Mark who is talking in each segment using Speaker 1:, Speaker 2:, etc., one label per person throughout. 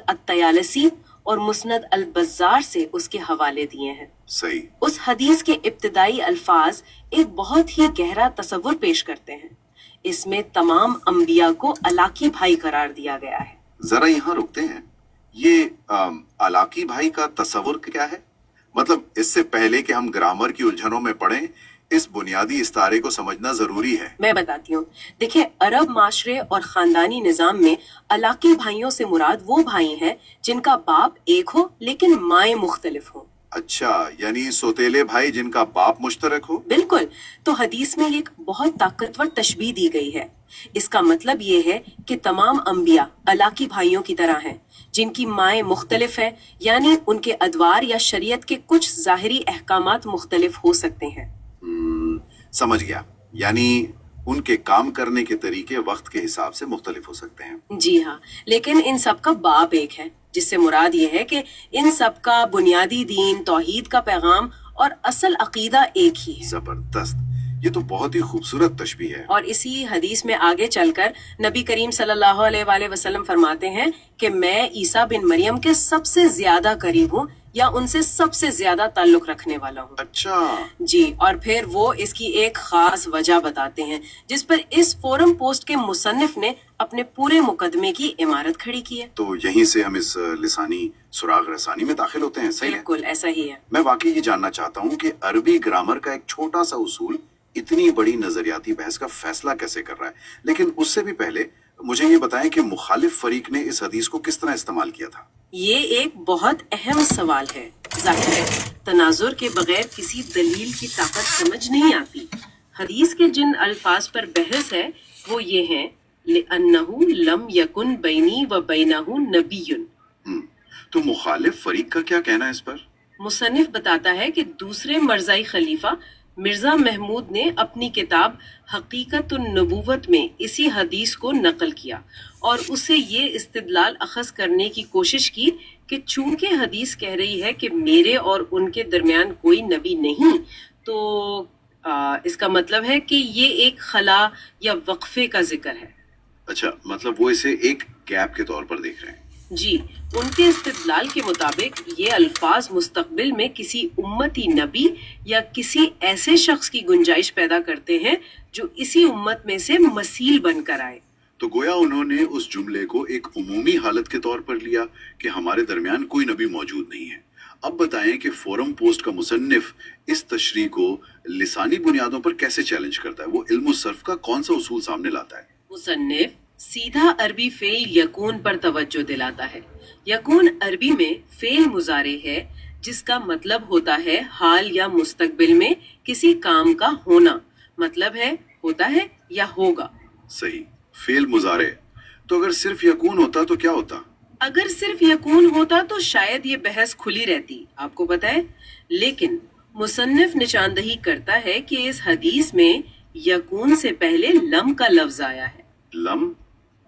Speaker 1: الطیالسی اور مسند البزار سے اس کے حوالے دیے ہیں۔
Speaker 2: صحیح۔
Speaker 1: اس حدیث کے ابتدائی الفاظ ایک بہت ہی گہرا تصور پیش کرتے ہیں۔ اس میں تمام انبیاء کو علاقی بھائی قرار دیا گیا ہے۔
Speaker 2: ذرا یہاں رکتے ہیں، یہ علاقی بھائی کا تصور کیا ہے؟ مطلب اس سے پہلے کہ ہم گرامر کی الجھنوں میں پڑیں، اس بنیادی استعارے کو سمجھنا ضروری ہے۔
Speaker 1: میں بتاتی ہوں، دیکھیں عرب معاشرے اور خاندانی نظام میں علاقی بھائیوں سے مراد وہ بھائی ہیں جن کا باپ ایک ہو لیکن مائیں مختلف ہوں۔
Speaker 2: اچھا، یعنی سوتیلے بھائی جن کا باپ مشترک ہو؟
Speaker 1: بالکل۔ تو حدیث میں ایک بہت طاقتور تشبیہ دی گئی ہے۔ اس کا مطلب یہ ہے کہ تمام انبیاء علاقی بھائیوں کی طرح ہیں جن کی مائیں مختلف ہیں، یعنی ان کے ادوار یا شریعت کے کچھ ظاہری احکامات مختلف ہو سکتے ہیں۔
Speaker 2: سمجھ گیا، یعنی ان کے کام کرنے کے طریقے وقت کے حساب سے مختلف ہو سکتے ہیں۔
Speaker 1: جی ہاں، لیکن ان سب کا باپ ایک ہے، جس سے مراد یہ ہے کہ ان سب کا بنیادی دین، توحید کا پیغام اور اصل عقیدہ ایک ہی ہے۔
Speaker 2: زبردست، یہ تو بہت ہی خوبصورت تشبیہ ہے۔
Speaker 1: اور اسی حدیث میں آگے چل کر نبی کریم صلی اللہ علیہ وآلہ وسلم فرماتے ہیں کہ میں عیسیٰ بن مریم کے سب سے زیادہ قریب ہوں یا ان سے سب سے زیادہ تعلق رکھنے والا ہوں۔
Speaker 2: اچھا،
Speaker 1: جی، اور پھر وہ اس کی ایک خاص وجہ بتاتے ہیں جس پر اس فورم پوسٹ کے مصنف نے اپنے پورے مقدمے کی عمارت کھڑی کی ہے۔
Speaker 2: تو یہیں سے ہم اس لسانی سراغ رسانی میں داخل ہوتے ہیں، صحیح ہے؟
Speaker 1: بالکل ایسا ہی ہے۔
Speaker 2: میں واقعی یہ جاننا چاہتا ہوں کہ عربی گرامر کا ایک چھوٹا سا اصول اتنی بڑی نظریاتی بحث کا فیصلہ کیسے کر رہا ہے، لیکن اس سے بھی پہلے مجھے یہ بتائیں کہ مخالف فریق نے اس حدیث کو کس طرح استعمال کیا تھا؟
Speaker 1: یہ ایک بہت اہم سوال ہے۔ ظاہر ہے تناظر کے بغیر کسی دلیل کی طاقت سمجھ نہیں آتی۔ حدیث کے جن الفاظ پر بحث ہے وہ یہ ہیں لِأَنَّهُ لَمْ يَكُنْ بَيْنِي وَبَيْنَهُ نَبِيٌّ۔
Speaker 2: تو مخالف فریق کا کیا کہنا ہے اس پر؟
Speaker 1: مصنف بتاتا ہے کہ دوسرے مرزائی خلیفہ مرزا محمود نے اپنی کتاب حقیقت النبوت میں اسی حدیث کو نقل کیا اور اسے یہ استدلال اخذ کرنے کی کوشش کی کہ چونکہ حدیث کہہ رہی ہے کہ میرے اور ان کے درمیان کوئی نبی نہیں، تو اس کا مطلب ہے کہ یہ ایک خلا یا وقفے کا ذکر ہے۔
Speaker 2: اچھا، مطلب وہ اسے ایک گیپ کے طور پر دیکھ رہے ہیں۔
Speaker 1: جی، ان کے استدلال کے مطابق یہ الفاظ مستقبل میں کسی امتی نبی یا کسی ایسے شخص کی گنجائش پیدا کرتے ہیں جو اسی امت میں سے مسیل بن کر آئے۔
Speaker 2: تو گویا انہوں نے اس جملے کو ایک عمومی حالت کے طور پر لیا کہ ہمارے درمیان کوئی نبی موجود نہیں ہے۔ اب بتائیں کہ فورم پوسٹ کا مصنف اس تشریح کو لسانی بنیادوں پر کیسے چیلنج کرتا ہے؟ وہ علم الصرف کا کون سا اصول سامنے لاتا ہے؟
Speaker 1: مصنف سیدھا عربی فعل یکون پر توجہ دلاتا ہے۔ یکون عربی میں فعل مضارع ہے جس کا مطلب ہوتا ہے حال یا مستقبل میں کسی کام کا ہونا، مطلب ہے ہوتا ہے یا ہوگا۔
Speaker 2: صحیح، فعل مضارع۔ تو اگر صرف یکون ہوتا تو کیا ہوتا؟
Speaker 1: اگر صرف یکون ہوتا تو شاید یہ بحث کھلی رہتی، آپ کو پتہ ہے، لیکن مصنف نشاندہی کرتا ہے کہ اس حدیث میں یکون سے پہلے لم کا لفظ آیا ہے۔
Speaker 2: لم،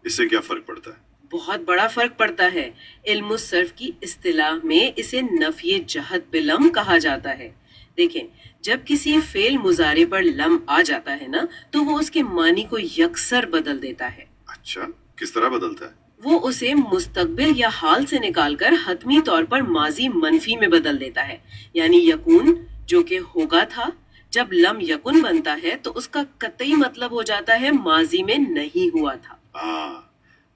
Speaker 2: اس سے کیا فرق پڑتا ہے؟
Speaker 1: بہت بڑا فرق پڑتا ہے۔ علم الصرف کی اصطلاح میں اسے نفی جہت بلم کہا جاتا ہے۔ دیکھیں، جب کسی فعل مضارع پر لم آ جاتا ہے نا تو وہ اس کے معنی کو یکسر بدل دیتا ہے۔
Speaker 2: اچھا، کس طرح بدلتا ہے؟
Speaker 1: وہ اسے مستقبل یا حال سے نکال کر حتمی طور پر ماضی منفی میں بدل دیتا ہے۔ یعنی یکون جو کہ ہوگا تھا، جب لم یکن بنتا ہے تو اس کا قطعی مطلب ہو جاتا ہے ماضی میں نہیں ہوا تھا۔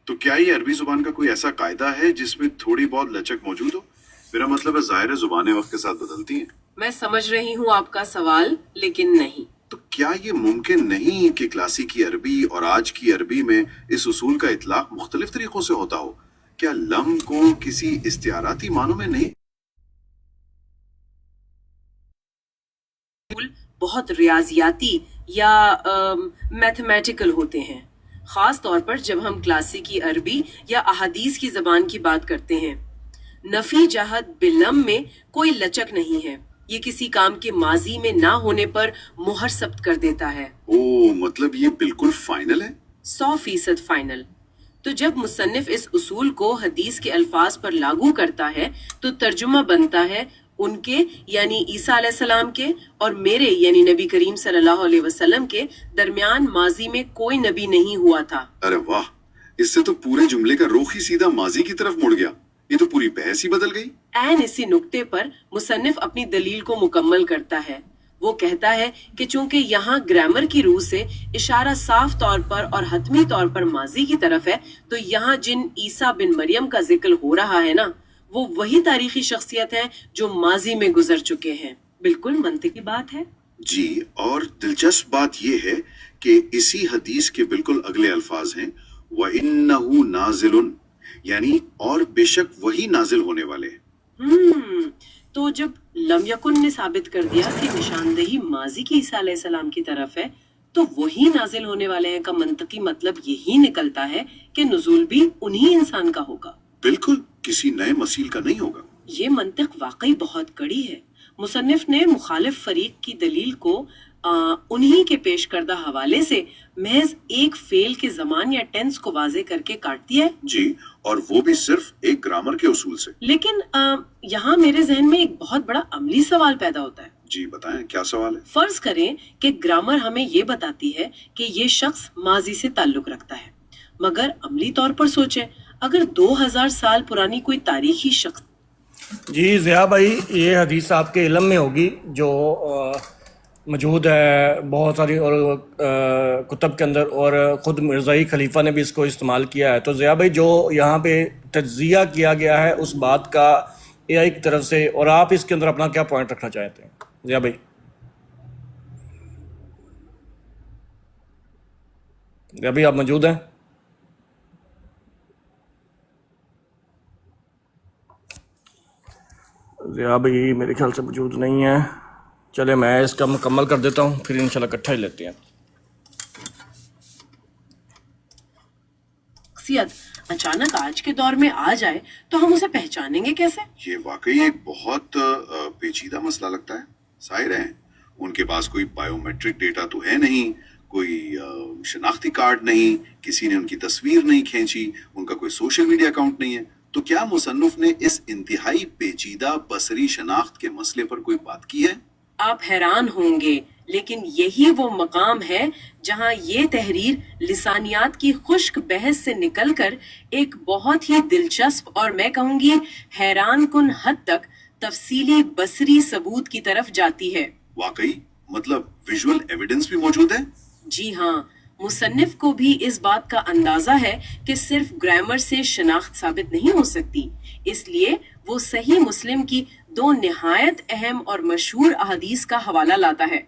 Speaker 2: تو کیا یہ عربی زبان کا کوئی ایسا قاعدہ ہے جس میں تھوڑی بہت لچک موجود ہو؟ میرا مطلب ہے ظاہر زبانیں وقت کے ساتھ بدلتی ہیں۔
Speaker 1: میں سمجھ رہی ہوں آپ کا سوال، لیکن نہیں۔
Speaker 2: تو کیا یہ ممکن نہیں کہ کلاسیکی عربی اور آج کی عربی میں اس اصول کا اطلاق مختلف طریقوں سے ہوتا ہو؟ کیا لم کو کسی استعاراتی معنوں میں نہیں؟
Speaker 1: بہت ریاضیاتی یا میتھمیٹیکل ہوتے ہیں، خاص طور پر جب ہم کلاسیکی عربی یا احادیث کی زبان کی بات کرتے ہیں۔ نفی جہت بلم میں کوئی لچک نہیں ہے، یہ کسی کام کے ماضی میں نہ ہونے پر مہر ثبت کر دیتا ہے۔
Speaker 2: مطلب یہ بالکل فائنل ہے؟
Speaker 1: 100% فائنل۔ تو جب مصنف اس اصول کو حدیث کے الفاظ پر لاگو کرتا ہے تو ترجمہ بنتا ہے ان کے یعنی عیسیٰ علیہ السلام کے اور میرے یعنی نبی کریم صلی اللہ علیہ وسلم کے درمیان ماضی میں کوئی نبی نہیں ہوا تھا۔
Speaker 2: ارے واہ، اس سے تو پورے جملے کا رخ ہی سیدھا ماضی کی طرف مڑ گیا. یہ تو پوری بحث ہی بدل گئی.
Speaker 1: این اسی نقطے پر مصنف اپنی دلیل کو مکمل کرتا ہے. وہ کہتا ہے کہ چونکہ یہاں گرامر کی روح سے اشارہ صاف طور پر اور حتمی طور پر ماضی کی طرف ہے، تو یہاں جن عیسیٰ بن مریم کا ذکر ہو رہا ہے نا، وہ وہی تاریخی شخصیت ہے جو ماضی میں گزر چکے ہیں. بالکل منطقی بات ہے.
Speaker 2: جی، اور دلچسپ بات یہ ہے کہ اسی حدیث کے بالکل اگلے الفاظ ہیں وَإِنَّهُ نَازِلٌ، یعنی اور بے شک وہی نازل ہونے والے ہیں.
Speaker 1: تو جب لم یکن نے ثابت کر دیا کہ نشاندہی ماضی کی عیسیٰ علیہ السلام کی طرف ہے، تو وہی نازل ہونے والے ہیں کا منطقی مطلب یہی نکلتا ہے کہ نزول بھی انہی انسان کا ہوگا.
Speaker 2: بالکل کسی نئے مسیل کا نہیں ہوگا.
Speaker 1: یہ منطق واقعی بہت کڑی ہے. مصنف نے مخالف فریق کی دلیل کو انہی کے پیش کردہ حوالے سے محض ایک فعل کے زمان یا ٹینس کو واضح کر کے کاٹ دیا ہے.
Speaker 2: جی، اور وہ بھی صرف ایک گرامر کے اصول سے.
Speaker 1: لیکن یہاں میرے ذہن میں ایک بہت بڑا عملی سوال پیدا ہوتا ہے.
Speaker 2: جی بتائیں، کیا سوال ہے؟
Speaker 1: فرض کریں کہ گرامر ہمیں یہ بتاتی ہے کہ یہ شخص ماضی سے تعلق رکھتا ہے، مگر عملی طور پر سوچیں، اگر 2000 سال پرانی کوئی تاریخی شخص.
Speaker 3: جی ضیاء بھائی، یہ حدیث آپ کے علم میں ہوگی جو موجود ہے بہت ساری اور کتب کے اندر، اور خود مرزائی خلیفہ نے بھی اس کو استعمال کیا ہے. تو ضیاء بھائی جو یہاں پہ تجزیہ کیا گیا ہے اس بات کا اے آئی کی طرف سے، اور آپ اس کے اندر اپنا کیا پوائنٹ رکھنا چاہتے ہیں ضیاء بھائی؟ ضیاء بھائی آپ موجود ہیں؟ ضیاء بھائی میرے خیال سے موجود نہیں ہے. چلے میں اس کا مکمل کر دیتا ہوں، پھر انشاءاللہ اکٹھا ہی لیتے ہیں.
Speaker 1: شخصیت اچانک آج کے دور میں آ جائے تو ہم اسے پہچانیں گے کیسے؟
Speaker 2: یہ واقعی ایک بہت پیچیدہ مسئلہ لگتا ہے. ظاہر ہے ان کے پاس کوئی بائیو میٹرک ڈیٹا تو ہے نہیں، کوئی شناختی کارڈ نہیں، کسی نے ان کی تصویر نہیں کھینچی، ان کا کوئی سوشل میڈیا اکاؤنٹ نہیں ہے. تو کیا مصنف نے اس انتہائی پیچیدہ بصری شناخت کے مسئلے پر کوئی بات کی ہے؟
Speaker 1: آپ حیران ہوں گے، لیکن یہی وہ مقام ہے جہاں یہ تحریر لسانیات کی خشک بحث سے نکل کر ایک بہت ہی دلچسپ اور میں کہوں گی حیران کن حد تک تفصیلی بصری ثبوت کی طرف جاتی ہے.
Speaker 2: واقعی مطلب ویژول ایویڈنس بھی موجود ہے؟
Speaker 1: جی ہاں، مصنف کو بھی اس بات کا اندازہ ہے کہ صرف گرامر سے شناخت ثابت نہیں ہو سکتی، اس لیے وہ صحیح مسلم کی 2 نہایت اہم اور مشہور احادیث کا حوالہ لاتا ہے.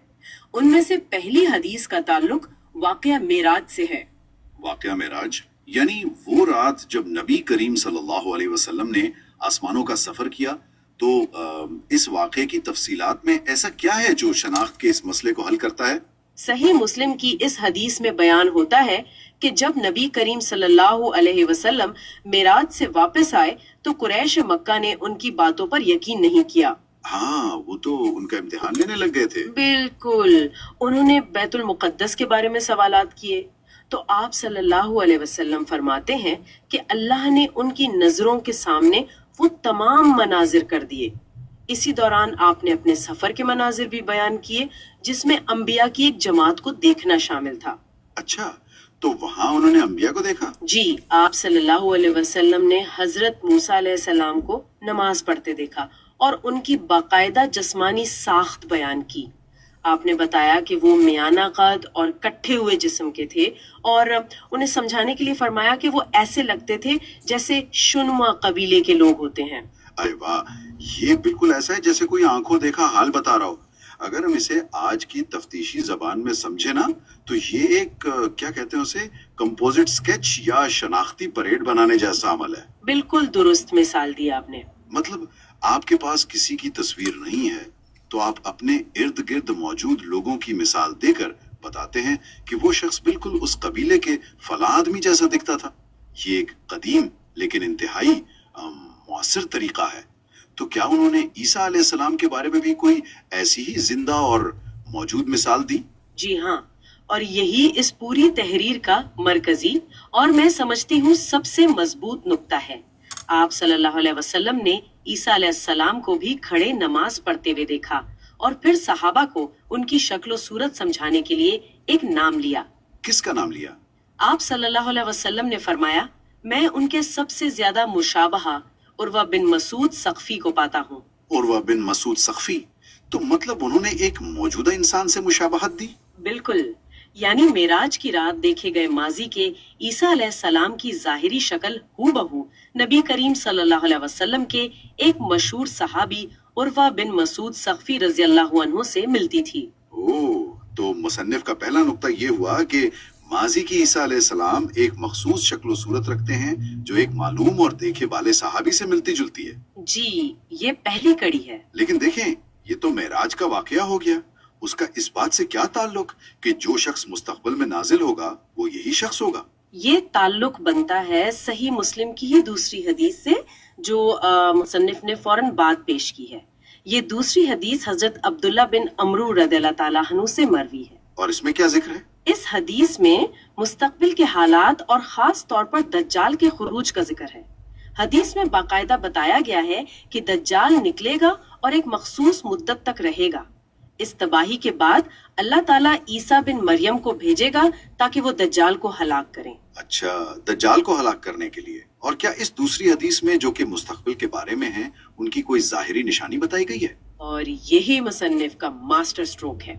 Speaker 1: ان میں سے پہلی حدیث کا تعلق واقعہ معراج سے ہے.
Speaker 2: واقعہ معراج یعنی وہ رات جب نبی کریم صلی اللہ علیہ وسلم نے آسمانوں کا سفر کیا. تو اس واقعے کی تفصیلات میں ایسا کیا ہے جو شناخت کے اس مسئلے کو حل کرتا ہے؟
Speaker 1: صحیح مسلم کی اس حدیث میں بیان ہوتا ہے کہ جب نبی کریم صلی اللہ علیہ وسلم معراج سے واپس آئے تو قریش مکہ نے ان کی باتوں پر یقین نہیں کیا.
Speaker 2: ہاں، وہ تو ان کا امتحان لینے لگ گئے تھے.
Speaker 1: بالکل، انہوں نے بیت المقدس کے بارے میں سوالات کیے تو آپ صلی اللہ علیہ وسلم فرماتے ہیں کہ اللہ نے ان کی نظروں کے سامنے وہ تمام مناظر کر دیے. اسی دوران آپ نے اپنے سفر کے مناظر بھی بیان کیے جس میں انبیاء کی ایک جماعت کو دیکھنا شامل تھا.
Speaker 2: اچھا، تو وہاں انہوں نے انبیاء کو دیکھا؟
Speaker 1: جی، آپ صلی اللہ علیہ وسلم نے حضرت موسیٰ علیہ السلام کو نماز پڑھتے دیکھا اور ان کی باقاعدہ جسمانی ساخت بیان کی. آپ نے بتایا کہ وہ میانہ قد اور کٹھے ہوئے جسم کے تھے، اور انہیں سمجھانے کے لیے فرمایا کہ وہ ایسے لگتے تھے جیسے شنوا قبیلے کے لوگ ہوتے ہیں.
Speaker 2: ارے واہ، یہ بالکل ایسا ہے جیسے کوئی آنکھوں دیکھا حال بتا رہا ہو. اگر ہم اسے آج کی تفتیشی زبان میں سمجھے نا تو یہ ایک کیا کہتے ہیں اسے، کمپوزٹ سکیچ یا شناختی پریڈ بنانے جیسا عمل ہے.
Speaker 1: بالکل درست مثال دی آپ نے.
Speaker 2: مطلب آپ کے پاس کسی کی تصویر نہیں ہے تو آپ اپنے ارد گرد موجود لوگوں کی مثال دے کر بتاتے ہیں کہ وہ شخص بالکل اس قبیلے کے فلاں آدمی جیسا دکھتا تھا. یہ ایک قدیم لیکن انتہائی مؤثر طریقہ ہے. تو کیا انہوں نے عیسیٰ علیہ السلام کے بارے میں بھی کوئی ایسی ہی زندہ اور موجود مثال دی؟
Speaker 1: جی ہاں، اور یہی اس پوری تحریر کا مرکزی اور میں سمجھتی ہوں سب سے مضبوط نقطہ ہے. آپ صلی اللہ علیہ وسلم نے عیسیٰ علیہ السلام کو بھی کھڑے نماز پڑھتے ہوئے دیکھا اور پھر صحابہ کو ان کی شکل و صورت سمجھانے کے لیے ایک نام لیا.
Speaker 2: کس کا نام لیا؟
Speaker 1: آپ صلی اللہ علیہ وسلم نے فرمایا میں ان کے سب سے زیادہ مشابہہ عروہ بن مسعود ثقفی کو پاتا ہوں.
Speaker 2: عروہ بن مسعود ثقفی، تو مطلب انہوں نے ایک موجودہ انسان سے مشابہت دی؟
Speaker 1: بالکل، یعنی معراج کی رات دیکھے گئے ماضی کے عیسیٰ علیہ السلام کی ظاہری شکل ہو بہو نبی کریم صلی اللہ علیہ وسلم کے ایک مشہور صحابی عروہ بن مسعود ثقفی رضی اللہ عنہ سے ملتی تھی.
Speaker 2: تو مصنف کا پہلا نقطہ یہ ہوا کہ ماضی کی عیسیٰ علیہ السلام ایک مخصوص شکل و صورت رکھتے ہیں جو ایک معلوم اور دیکھے والے صحابی سے ملتی جلتی ہے.
Speaker 1: جی، یہ پہلی کڑی ہے.
Speaker 2: لیکن دیکھیں، یہ تو معراج کا واقعہ ہو گیا، اس کا اس بات سے کیا تعلق کہ جو شخص مستقبل میں نازل ہوگا وہ یہی شخص ہوگا؟
Speaker 1: یہ تعلق بنتا ہے صحیح مسلم کی ہی دوسری حدیث سے جو مصنف نے فوراً بعد پیش کی ہے. یہ دوسری حدیث حضرت عبداللہ بن عمرو رضی اللہ تعالیٰ عنہ سے مروی ہے.
Speaker 2: اور اس میں کیا ذکر ہے؟
Speaker 1: اس حدیث میں مستقبل کے حالات اور خاص طور پر دجال کے خروج کا ذکر ہے. حدیث میں باقاعدہ بتایا گیا ہے کہ دجال نکلے گا اور ایک مخصوص مدت تک رہے گا. اس تباہی کے بعد اللہ تعالیٰ عیسیٰ بن مریم کو بھیجے گا تاکہ وہ دجال کو ہلاک کریں.
Speaker 2: اچھا، دجال کو ہلاک کرنے کے لیے. اور کیا اس دوسری حدیث میں جو کہ مستقبل کے بارے میں ہیں ان کی کوئی ظاہری نشانی بتائی گئی ہے؟
Speaker 1: اور یہی مصنف کا ماسٹر سٹروک ہے.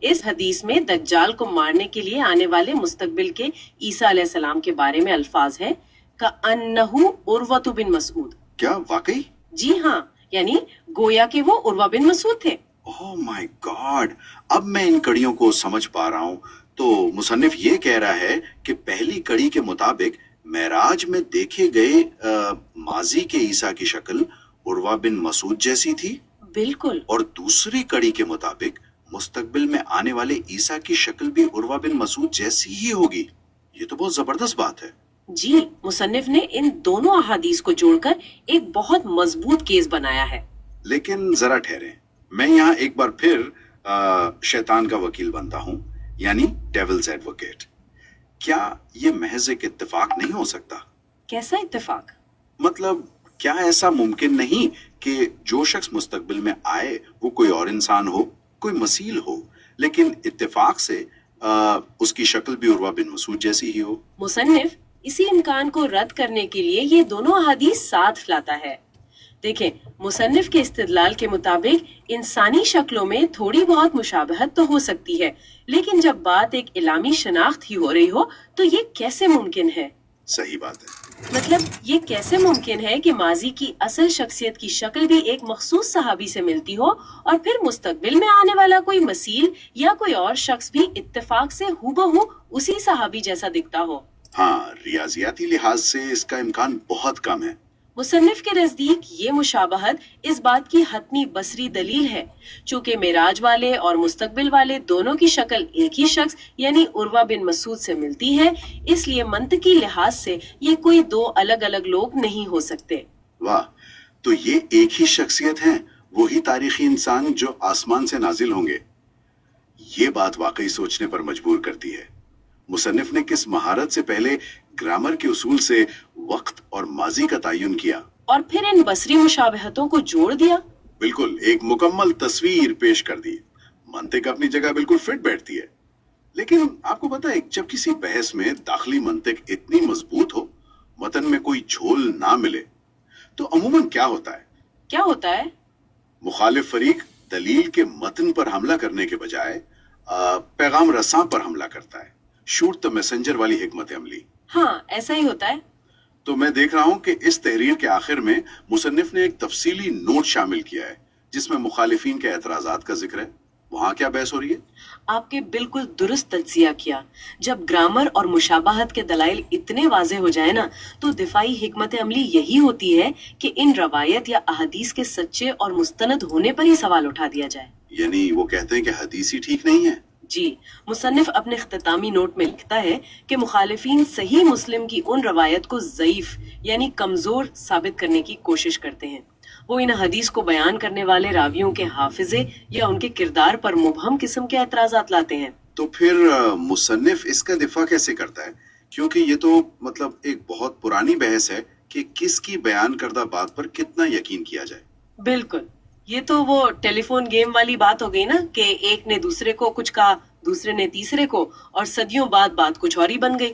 Speaker 1: اس حدیث میں دجال کو مارنے کے لیے آنے والے مستقبل کے عیسیٰ علیہ السلام کے بارے میں الفاظ ہیں کأنہ عروہ بن مسعود.
Speaker 2: کیا واقعی؟
Speaker 1: جی ہاں، یعنی گویا کہ وہ عروہ بن مسعود تھے.
Speaker 2: اوہ مائی گاڈ، اب میں ان کڑیوں کو سمجھ پا رہا ہوں. تو مصنف یہ کہہ رہا ہے کہ پہلی کڑی کے مطابق معراج میں دیکھے گئے ماضی کے عیسیٰ کی شکل عروہ بن مسعود جیسی تھی.
Speaker 1: بالکل.
Speaker 2: اور دوسری کڑی کے مطابق مستقبل میں آنے والے عیسیٰ کی شکل بھی عروہ بن مسعود جیسی ہی ہوگی. یہ تو بہت زبردست بات ہے.
Speaker 1: جی، مصنف نے ان دونوں احادیث کو جوڑ کر ایک بہت مضبوط کیس بنایا ہے.
Speaker 2: لیکن ذرا ٹھہریں، میں یہاں ایک بار پھر شیطان کا وکیل بنتا ہوں، یعنی ڈیولز ایڈوکیٹ. کیا یہ محض ایک اتفاق نہیں ہو سکتا؟
Speaker 1: کیسا اتفاق؟
Speaker 2: مطلب کیا ایسا ممکن نہیں کہ جو شخص مستقبل میں آئے وہ کوئی اور انسان ہو، کوئی مثیل ہو، لیکن اتفاق سے اس کی شکل بھی عروہ بن مسعود جیسی ہی ہو؟
Speaker 1: مصنف اسی امکان کو رد کرنے کے لیے یہ دونوں احادیث ساتھ لاتا ہے. دیکھیں، مصنف کے استدلال کے مطابق انسانی شکلوں میں تھوڑی بہت مشابہت تو ہو سکتی ہے، لیکن جب بات ایک اعلامی شناخت ہی ہو رہی ہو تو یہ کیسے ممکن ہے؟
Speaker 2: صحیح بات ہے.
Speaker 1: مطلب یہ کیسے ممکن ہے کہ ماضی کی اصل شخصیت کی شکل بھی ایک مخصوص صحابی سے ملتی ہو اور پھر مستقبل میں آنے والا کوئی مثیل یا کوئی اور شخص بھی اتفاق سے ہو بہو اسی صحابی جیسا دکھتا ہو؟
Speaker 2: ہاں، ریاضیاتی لحاظ سے اس کا امکان بہت کم ہے.
Speaker 1: مصنف کے نزدیک یہ مشابہت اس بات کی حتمی بصری دلیل ہے. چونکہ معراج والے اور مستقبل والے دونوں کی شکل ایک ہی شخص یعنی عروہ بن مسعود سے ملتی ہے، اس لیے منطقی لحاظ سے یہ کوئی دو الگ الگ لوگ نہیں ہو سکتے.
Speaker 2: واہ، تو یہ ایک ہی شخصیت ہیں، وہی تاریخی انسان جو آسمان سے نازل ہوں گے. یہ بات واقعی سوچنے پر مجبور کرتی ہے. مصنف نے کس مہارت سے پہلے گرامر کے اصول سے وقت اور ماضی کا تعین کیا
Speaker 1: اور پھر ان بصری مشابہتوں کو جوڑ دیا.
Speaker 2: بالکل ایک مکمل تصویر پیش کر دی. منطق اپنی جگہ بالکل فٹ بیٹھتی ہے. لیکن آپ کو پتا ہے جب کسی بحث میں داخلی منطق اتنی مضبوط ہو، متن میں کوئی جھول نہ ملے، تو عموماً کیا ہوتا ہے؟
Speaker 1: کیا ہوتا ہے؟
Speaker 2: مخالف فریق دلیل کے متن پر حملہ کرنے کے بجائے پیغام رساں پر حملہ کرتا ہے. شوٹ دا میسنجر والی حکمت عملی.
Speaker 1: ہاں، ایسا ہی ہوتا ہے.
Speaker 2: تو میں دیکھ رہا ہوں کہ اس تحریر کے آخر میں مصنف نے ایک تفصیلی نوٹ شامل کیا ہے جس میں مخالفین کے اعتراضات کا ذکر ہے. وہاں کیا بحث ہو رہی ہے؟
Speaker 1: آپ کے بالکل درست تجزیہ کیا. جب گرامر اور مشابہت کے دلائل اتنے واضح ہو جائے نا تو دفاعی حکمت عملی یہی ہوتی ہے کہ ان روایت یا احادیث کے سچے اور مستند ہونے پر ہی سوال اٹھا دیا جائے.
Speaker 2: یعنی وہ کہتے ہیں کہ حدیث ہی ٹھیک نہیں ہے؟
Speaker 1: جی، مصنف اپنے اختتامی نوٹ میں لکھتا ہے کہ مخالفین صحیح مسلم کی ان روایت کو ضعیف یعنی کمزور ثابت کرنے کی کوشش کرتے ہیں. وہ ان حدیث کو بیان کرنے والے راویوں کے حافظے یا ان کے کردار پر مبہم قسم کے اعتراضات لاتے ہیں.
Speaker 2: تو پھر مصنف اس کا دفاع کیسے کرتا ہے؟ کیونکہ یہ تو مطلب ایک بہت پرانی بحث ہے کہ کس کی بیان کردہ بات پر کتنا یقین کیا جائے.
Speaker 1: بالکل، یہ تو وہ ٹیلی فون گیم والی بات ہو گئی نا کہ ایک نے دوسرے کو کچھ کہا، دوسرے نے تیسرے کو، اور صدیوں بعد بات کچھ اور ہی بن گئی.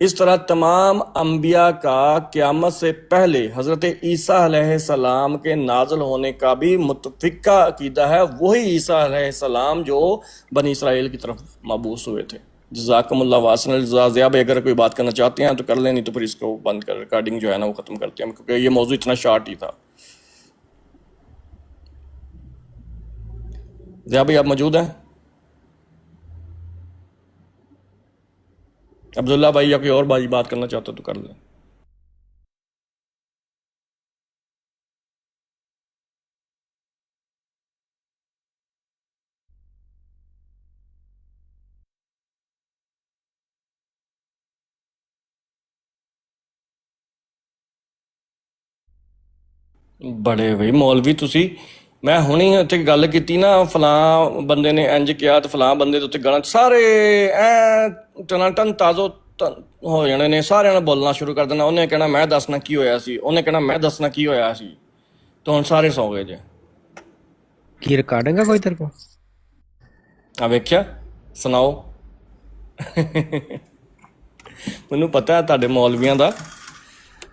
Speaker 3: اس طرح تمام انبیاء کا قیامت سے پہلے حضرت عیسیٰ علیہ السلام کے نازل ہونے کا بھی متفقہ عقیدہ ہے، وہی عیسیٰ علیہ السلام جو بنی اسرائیل کی طرف مبعوث ہوئے تھے۔ جزاکم اللہ واسن الجزا۔ ضیاء بھائی اگر کوئی بات کرنا چاہتے ہیں تو کر لیں، نہیں تو پھر اس کو بند کر ریکارڈنگ جو ہے نا وہ ختم کرتے ہیں، کیونکہ یہ موضوع اتنا شارٹ ہی تھا۔ ضیاء بھائی آپ موجود ہیں؟ عبداللہ بھائی یا کوئی اور بھائی بات کرنا چاہتا تو کر لیں۔ ਬੜੇ ਬਈ ਮੌਲਵੀ ਤੁਸੀਂ, ਮੈਂ ਹੁਣੀ ਉੱਥੇ ਗੱਲ ਕੀਤੀ ਨਾ ਫਲਾਂ ਬੰਦੇ ਨੇ ਇੰਜ ਕਿਹਾ ਤੇ ਫਲਾਂ ਬੰਦੇ ਦੇ ਉੱਤੇ ਗਾਲਾਂ, ਸਾਰੇ ਐ ਟਨ ਤਾਜ਼ੋ ਹੋ ਜਾਣੇ ਨੇ, ਸਾਰਿਆਂ ਨੇ ਬੋਲਣਾ ਸ਼ੁਰੂ ਕਰ ਦੇਣਾ। ਉਹਨੇ ਕਹਿਣਾ ਮੈਂ ਦੱਸਣਾ ਕੀ ਹੋਇਆ ਸੀ, ਉਹਨੇ ਕਹਿਣਾ ਮੈਂ ਦੱਸਣਾ ਕੀ ਹੋਇਆ ਸੀ, ਤਾਂ ਹੁਣ ਸਾਰੇ ਸੌ ਗਏ ਜੇ।
Speaker 4: ਕੀ ਰਿਕਾਰਡਿੰਗ ਆ ਕੋਈ ਤੇਰੇ ਕੋਲ?
Speaker 3: ਆ ਵੇਖਿਆ, ਸੁਣਾਓ। ਮੈਨੂੰ ਪਤਾ ਹੈ ਤੁਹਾਡੇ ਮੌਲਵੀਆਂ ਦਾ।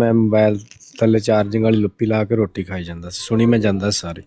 Speaker 4: ਮੈਂ ਮੋਬਾਈਲ ਥੱਲੇ ਚਾਰਜਿੰਗ ਵਾਲੀ ਲੁੱਪੀ ਲਾ ਕੇ ਰੋਟੀ ਖਾਈ ਜਾਂਦਾ ਸੀ, ਸੁਣੀ ਮੈਂ ਜਾਂਦਾ ਸੀ ਸਾਰੀ।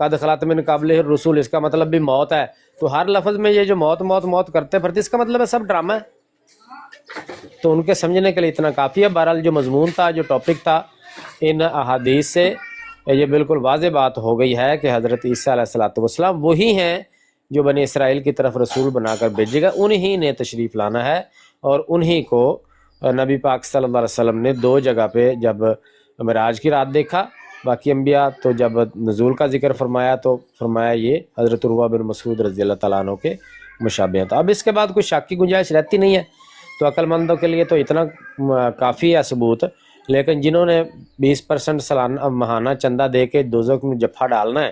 Speaker 4: قد خلت من قبلہ الرسول، اس کا مطلب بھی موت ہے. تو ہر لفظ میں یہ جو موت موت موت کرتے پھرتے، اس کا مطلب ہے سب ڈرامہ ہے. تو ان کے سمجھنے کے لیے اتنا کافی ہے. بہرحال جو مضمون تھا، جو ٹاپک تھا، ان احادیث سے یہ بالکل واضح بات ہو گئی ہے کہ حضرت عیسیٰ علیہ السلام وہی ہیں جو بنی اسرائیل کی طرف رسول بنا کر بھیجے گا. انہی نے تشریف لانا ہے، اور انہی کو نبی پاک صلی اللہ علیہ وسلم نے 2 جگہ پہ جب معراج کی رات دیکھا. باقی انبیاء تو جب نزول کا ذکر فرمایا تو فرمایا یہ حضرت عروہ بن مسعود رضی اللہ تعالیٰ عنہ کے مشابہ تھا. اب اس کے بعد کوئی شک کی گنجائش رہتی نہیں ہے. تو عقل مندوں کے لیے تو اتنا کافی ہے ثبوت. لیکن جنہوں نے 20% سالانہ ماہانہ چندہ دے کے دوزخ میں جفا ڈالنا ہے،